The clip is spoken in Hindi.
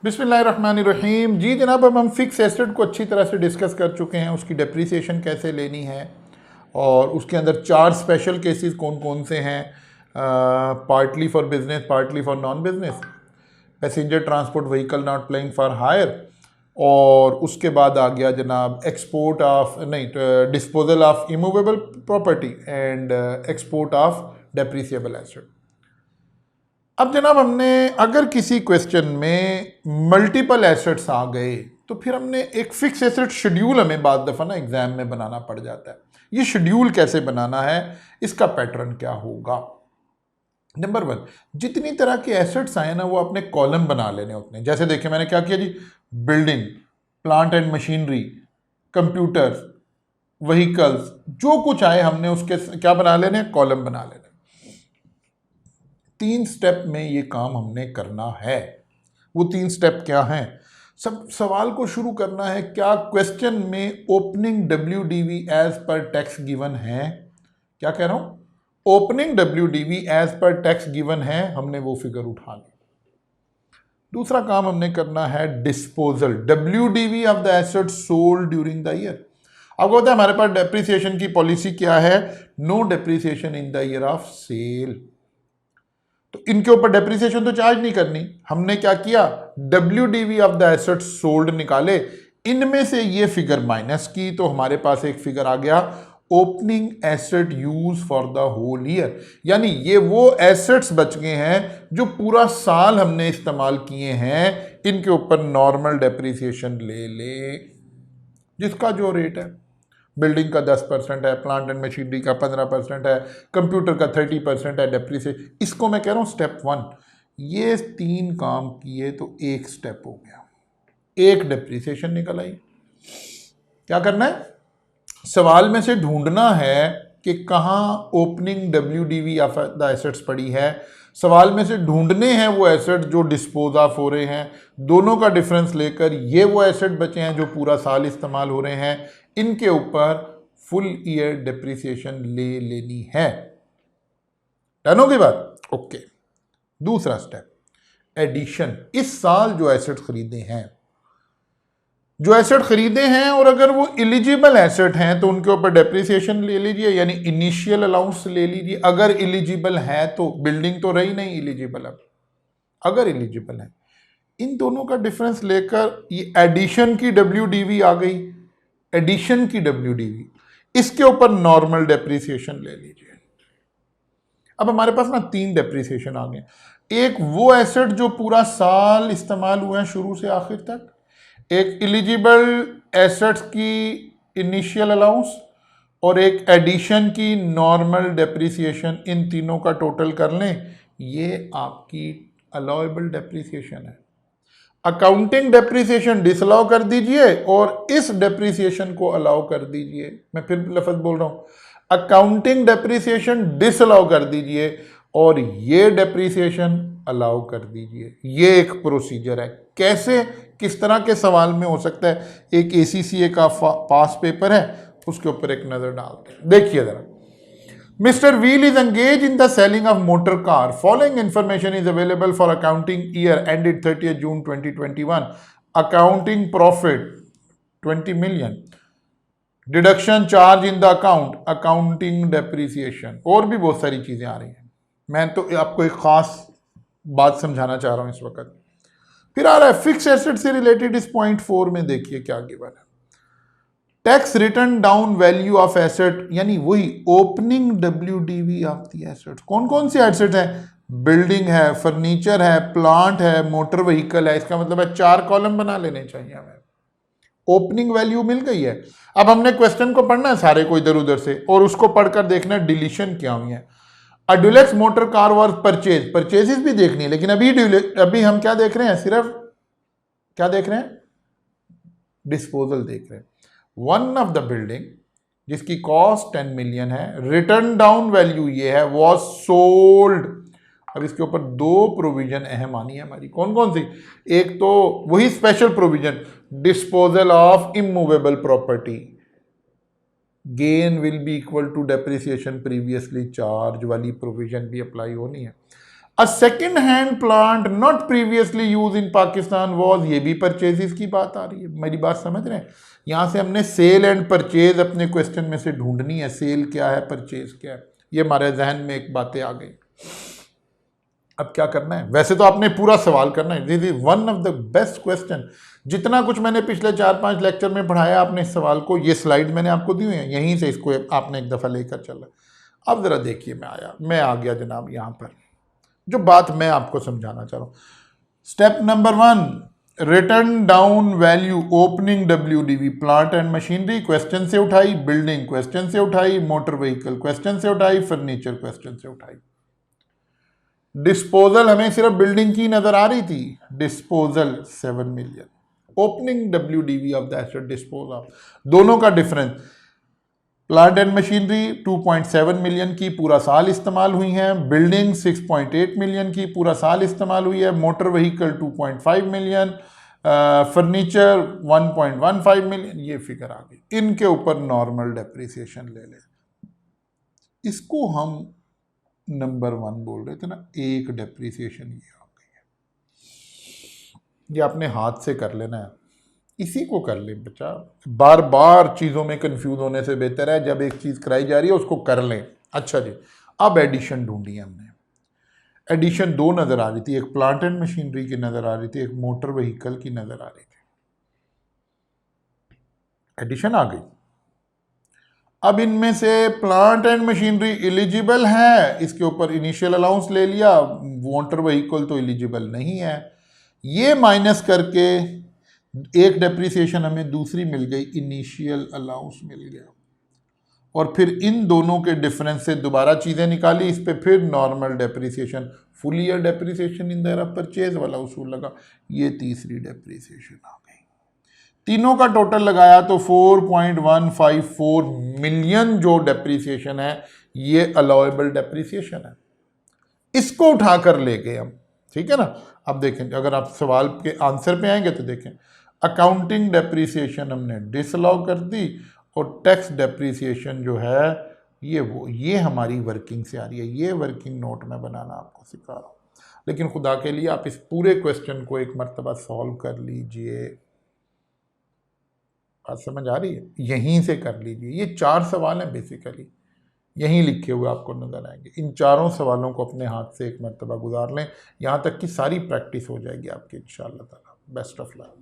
बिस्मिल्लाहिर्रहमानिर्रहीम। जी जनाब, अब हम फिक्स एसेट को अच्छी तरह से डिस्कस कर चुके हैं, उसकी डेप्रिसिएशन कैसे लेनी है और उसके अंदर 4 स्पेशल केसेस कौन कौन से हैं, partly for business, partly for non business, passenger transport vehicle not playing for hire, और उसके बाद आ गया जनाब export of disposal of immovable property and export of depreciable asset. अब जनाब हमने अगर किसी क्वेश्चन में मल्टीपल एसेट्स आ गए तो फिर हमने एक फिक्स एसेट शेड्यूल हमें बाद दफ़ा ना एग्जाम में बनाना पड़ जाता है। ये शेड्यूल कैसे बनाना है, इसका पैटर्न क्या होगा। नंबर 1, जितनी तरह के एसेट्स आए ना वो अपने कॉलम बना लेने होते हैं। जैसे देखिए मैंने क्या किया जी, building, plant and machinery, computers, vehicles, जो कुछ आए हमने उसके क्या बना लेने, कॉलम बना लेने। 3 स्टेप में ये काम हमने करना है। वो 3 स्टेप क्या हैं? सब सवाल को शुरू करना है, क्या क्वेश्चन में ओपनिंग WDV एज पर टैक्स गिवन है? क्या कह रहा हूं? ओपनिंग WDV एज पर टैक्स गिवन है, हमने वो फिगर उठा ली। दूसरा काम हमने करना है disposal, WDV of the asset sold during the year. आपको पता है हमारे पास डेप्रिसिएशन की पॉलिसी क्या है? No depreciation in the year of sale. तो इनके ऊपर डेप्रिसिएशन तो चार्ज नहीं करनी। हमने क्या किया, WDV of the asset sold निकाले, इनमें से ये फिगर माइनस की, तो हमारे पास एक फिगर आ गया opening asset use for the whole year. यानी ये वो एसेट्स बच गए हैं जो पूरा साल हमने इस्तेमाल किए हैं, इनके ऊपर नॉर्मल डेप्रिसिएशन ले ले, जिसका जो रेट है। बिल्डिंग का 10% है, प्लांट एंड मशीनरी का 15% है, कंप्यूटर का 30% है डेप्रिसिएशन। इसको मैं कह रहा हूँ स्टेप 1। ये 3 काम किए तो एक स्टेप हो गया, एक डेप्रिसिएशन निकल आई। क्या करना है? सवाल में से ढूंढना है कि कहाँ opening WDV of the assets पड़ी है। सवाल में से ढूंढने हैं वो एसेट जो डिस्पोज ऑफ हो रहे हैं, दोनों का डिफरेंस लेकर ये वो एसेट बचे हैं जो पूरा साल इस्तेमाल हो रहे हैं, इनके ऊपर फुल ईयर डेप्रिसिएशन ले लेनी है। डन होगी बात? ओके। दूसरा स्टेप एडिशन। इस साल जो एसेट खरीदे हैं और अगर वो एलिजिबल एसेट हैं तो उनके ऊपर डेप्रिसिएशन ले लीजिए, यानी इनिशियल अलाउंस ले लीजिए अगर एलिजिबल है तो। बिल्डिंग तो रही नहीं एलिजिबल, अब अगर एलिजिबल है, इन दोनों का डिफरेंस लेकर ये एडिशन की WDV आ गई, एडिशन की WDV, इसके ऊपर नॉर्मल डेप्रिसिएशन ले लीजिए। अब हमारे पास ना 3 डेप्रिसिएशन आ गए। एक वो एसेट जो पूरा साल इस्तेमाल हुए हैं शुरू से आखिर तक, एक एलिजिबल एसेट्स की इनिशियल अलाउंस, और एक एडिशन की नॉर्मल डेप्रिसिएशन। इन तीनों का टोटल कर लें, ये आपकी अलाउएबल डेप्रिसिएशन है। अकाउंटिंग डेप्रिसिएशन डिसअलाउ कर दीजिए और इस डेप्रिसिएशन को अलाउ कर दीजिए। मैं फिर लफ्ज बोल रहा हूं, अकाउंटिंग डेप्रिसिएशन डिसअलाउ कर दीजिए और ये डेप्रिसिएशन अलाउ कर दीजिए। ये एक प्रोसीजर है। कैसे, किस तरह के सवाल में हो सकता है? एक ACCA का पास पेपर है, उसके ऊपर एक नजर डालते हैं। देखिए जरा, Mr. Wheel is engaged in the selling of motor car. Following information is available for accounting year ended 30th June 2021. Accounting profit 20 million. Deduction charge in the account, accounting depreciation, और भी बहुत सारी चीजें आ रही हैं। मैं तो आपको एक खास बात समझाना चाह रहा हूं इस वक्त। फिर आ रहा है फिक्स एसेट से रिलेटेड। इस पॉइंट 4 में देखिए क्या गिवन है, tax return down value of asset, यानी वही opening WDV of the assets. कौन कौन से एसेट हैं? बिल्डिंग है, फर्नीचर है, प्लांट है, मोटर व्हीकल है। इसका मतलब है 4 कॉलम बना लेने चाहिए हमें। ओपनिंग वैल्यू मिल गई है। अब हमने क्वेश्चन को पढ़ना है सारे को इधर उधर से, और उसको पढ़कर देखना है डिलीशन क्या हुई है। A deluxe motor car was purchase, purchases भी देखनी है, लेकिन अभी हम क्या देख रहे हैं? सिर्फ क्या देख रहे हैं? डिस्पोजल देख रहे हैं। वन ऑफ द बिल्डिंग जिसकी कॉस्ट 10 मिलियन है, रिटर्न डाउन वैल्यू ये है, वॉज सोल्ड। अब इसके ऊपर 2 प्रोविजन अहम आनी है हमारी। कौन कौन सी? एक तो वही special provision disposal of immovable property, gain will be equal to depreciation previously charge वाली प्रोविजन भी अप्लाई होनी है। A second hand plant not previously used in Pakistan was, ये भी परचेजेस की बात आ रही है। मेरी बात समझ रहे हैं? यहाँ से हमने सेल एंड परचेज अपने क्वेश्चन में से ढूंढनी है। सेल क्या है, परचेज क्या है, ये हमारे जहन में एक बातें आ गई। अब क्या करना है? वैसे तो आपने पूरा सवाल करना है। This is one of the best question. जितना कुछ मैंने पिछले 4-5 लेक्चर में पढ़ाया आपने इस सवाल को, ये स्लाइड मैंने आपको दी हुई है, यहीं से इसको आपने एक दफ़ा लेकर चला। अब ज़रा देखिए, मैं आ गया जनाब यहाँ पर, जो बात मैं आपको समझाना चाह रहा हूँ। Step number 1, return down value opening WDV, plant and machinery question से उठाई, बिल्डिंग क्वेश्चन से उठाई, मोटर व्हीकल क्वेश्चन से उठाई, फर्नीचर क्वेश्चन से उठाई। डिस्पोजल हमें सिर्फ बिल्डिंग की नजर आ रही थी, disposal 7 million, opening WDV of the asset disposal, दोनों का difference. Plant and machinery 2.7 million की पूरा साल इस्तेमाल हुई हैं, बिल्डिंग 6.8 मिलियन की पूरा साल इस्तेमाल हुई है, motor vehicle 2.5 million, furniture 1.15 million, ये फिगर आ गई। इनके ऊपर नॉर्मल डेप्रिसिएशन ले लें, इसको हम नंबर 1 बोल रहे थे ना, एक डेप्रिसिएशन ये आ गई है। ये आपने हाथ से कर लेना है, इसी को कर लें बच्चा। बार बार चीज़ों में कंफ्यूज होने से बेहतर है जब एक चीज़ कराई जा रही है उसको कर लें। अच्छा जी, अब एडिशन ढूंढी हमने। एडिशन 2 नज़र आ रही थी, एक प्लांट एंड मशीनरी की नज़र आ रही थी, एक मोटर व्हीकल की नज़र आ रही थी। एडिशन आ गई। अब इनमें से प्लांट एंड मशीनरी एलिजिबल है, इसके ऊपर इनिशियल अलाउंस ले लिया, मोटर व्हीकल तो एलिजिबल नहीं है, ये माइनस करके एक डेप्रिसिएशन हमें दूसरी मिल गई, इनिशियल अलाउंस मिल गया, और फिर इन दोनों के डिफरेंस से दोबारा चीज़ें निकाली, इस पे फिर normal depreciation, full year depreciation in the purchase वाला उसूल लगा, ये तीसरी डेप्रिसिएशन आ गई। तीनों का टोटल लगाया तो 4.154 मिलियन जो डेप्रिसिएशन है ये अलाउएबल डेप्रिसिएशन है। इसको उठाकर ले गए हम, ठीक है ना। अब देखें, अगर आप सवाल के आंसर पे आएंगे तो देखें, अकाउंटिंग डेप्रिसिएशन हमने डिसअलाउ कर दी, और टैक्स डेप्रिसिएशन जो है ये हमारी वर्किंग से आ रही है। ये वर्किंग नोट में बनाना आपको सिखा रहा हूँ, लेकिन खुदा के लिए आप इस पूरे क्वेश्चन को एक मरतबा सॉल्व कर लीजिए। बात समझ आ रही है? यहीं से कर लीजिए। ये 4 सवाल हैं बेसिकली, यहीं लिखे हुए आपको नजर आएंगे। इन चारों सवालों को अपने हाथ से एक मरतबा गुजार लें, यहाँ तक कि सारी प्रैक्टिस हो जाएगी आपकी इंशाअल्लाह ताला। Best of luck.